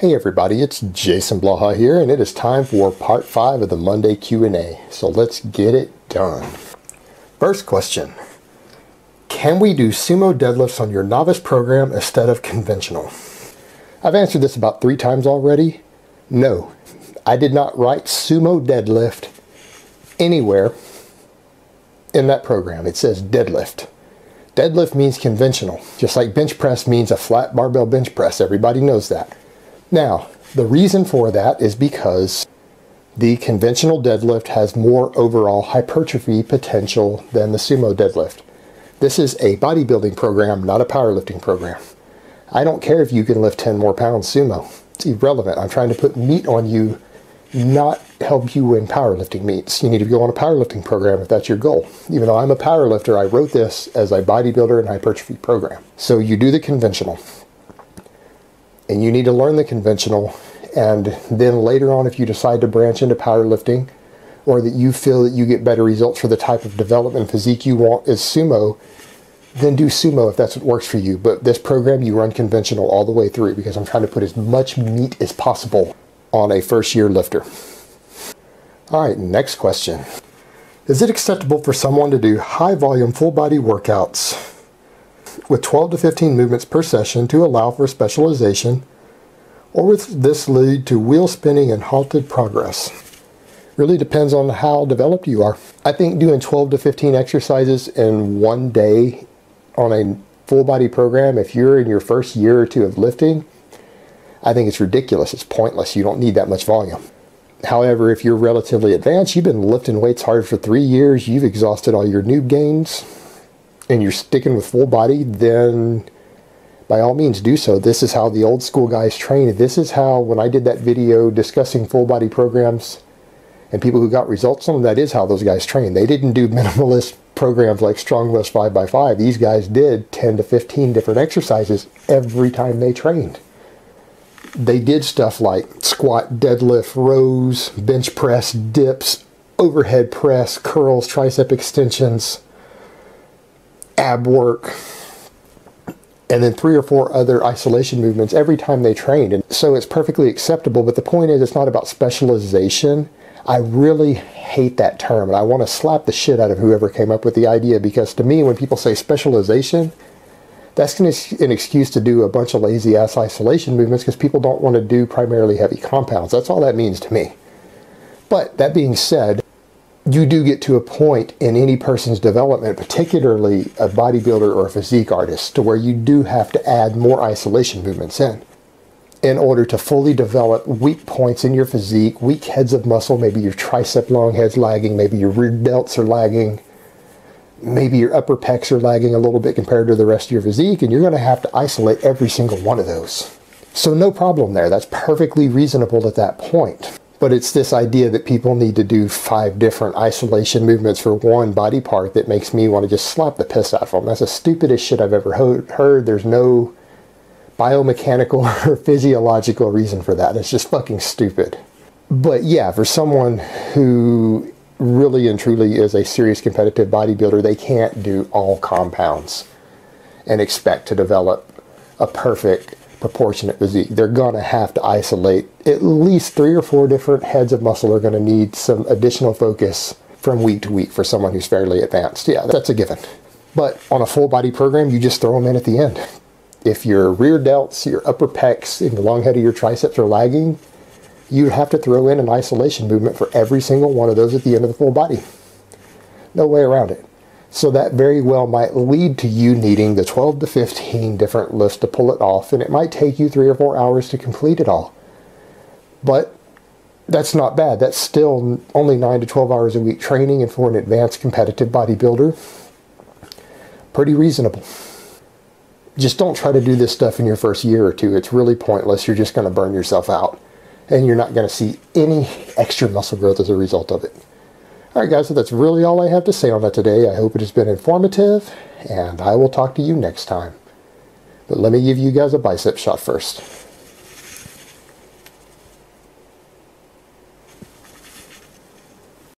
Hey everybody, it's Jason Blaha here, and it is time for part 5 of the Monday Q&A. So let's get it done. First question. Can we do sumo deadlifts on your novice program instead of conventional? I've answered this about 3 times already. No, I did not write sumo deadlift anywhere in that program. It says deadlift. Deadlift means conventional, just like bench press means a flat barbell bench press. Everybody knows that. Now, the reason for that is because the conventional deadlift has more overall hypertrophy potential than the sumo deadlift. This is a bodybuilding program, not a powerlifting program. I don't care if you can lift 10 more pounds sumo. It's irrelevant. I'm trying to put meat on you, not help you win powerlifting meets. You need to go on a powerlifting program if that's your goal. Even though I'm a powerlifter, I wrote this as a bodybuilder and hypertrophy program. So you do the conventional. And you need to learn the conventional, and then later on, if you decide to branch into powerlifting, or that you feel that you get better results for the type of development and physique you want as sumo, then do sumo if that's what works for you. But this program, you run conventional all the way through, because I'm trying to put as much meat as possible on a first-year lifter. All right, next question. Is it acceptable for someone to do high-volume, full-body workouts with 12 to 15 movements per session to allow for specialization, or would this lead to wheel spinning and halted progress? Really depends on how developed you are. I think doing 12 to 15 exercises in one day on a full body program, if you're in your first year or two of lifting, I think it's ridiculous. It's pointless. You don't need that much volume. However, if you're relatively advanced, you've been lifting weights hard for 3 years, you've exhausted all your noob gains, and you're sticking with full body, then by all means do so. This is how the old school guys train. This is how, when I did that video discussing full body programs and people who got results on them, that is how those guys train. They didn't do minimalist programs like Strong West 5x5. These guys did 10 to 15 different exercises every time they trained. They did stuff like squat, deadlift, rows, bench press, dips, overhead press, curls, tricep extensions, ab work, and then 3 or 4 other isolation movements every time they trained. And so it's perfectly acceptable, but the point is, it's not about specialization. I really hate that term, and I want to slap the shit out of whoever came up with the idea, because to me, when people say specialization, that's an excuse to do a bunch of lazy ass isolation movements because people don't want to do primarily heavy compounds. That's all that means to me. But that being said, you do get to a point in any person's development, particularly a bodybuilder or a physique artist, to where you do have to add more isolation movements in order to fully develop weak points in your physique, weak heads of muscle. Maybe your tricep long head's lagging, maybe your rear delts are lagging, maybe your upper pecs are lagging a little bit compared to the rest of your physique, and you're going to have to isolate every single one of those. So no problem there. That's perfectly reasonable at that point. But it's this idea that people need to do 5 different isolation movements for one body part that makes me want to just slap the piss out of them. That's the stupidest shit I've ever heard. There's no biomechanical or physiological reason for that. It's just fucking stupid. But yeah, for someone who really and truly is a serious competitive bodybuilder, they can't do all compounds and expect to develop a perfect proportionate physique. They're going to have to isolate at least 3 or 4 different heads of muscle. Are going to need some additional focus from week to week for someone who's fairly advanced. Yeah, that's a given. But on a full body program, you just throw them in at the end. If your rear delts, your upper pecs, and the long head of your triceps are lagging, you have to throw in an isolation movement for every single one of those at the end of the full body. No way around it. So that very well might lead to you needing the 12 to 15 different lifts to pull it off, and it might take you 3 or 4 hours to complete it all. But that's not bad. That's still only 9 to 12 hours a week training, and for an advanced competitive bodybuilder, pretty reasonable. Just don't try to do this stuff in your first year or two. It's really pointless. You're just going to burn yourself out, and you're not going to see any extra muscle growth as a result of it. Alright guys, so that's really all I have to say on that today. I hope it has been informative, and I will talk to you next time. But let me give you guys a bicep shot first.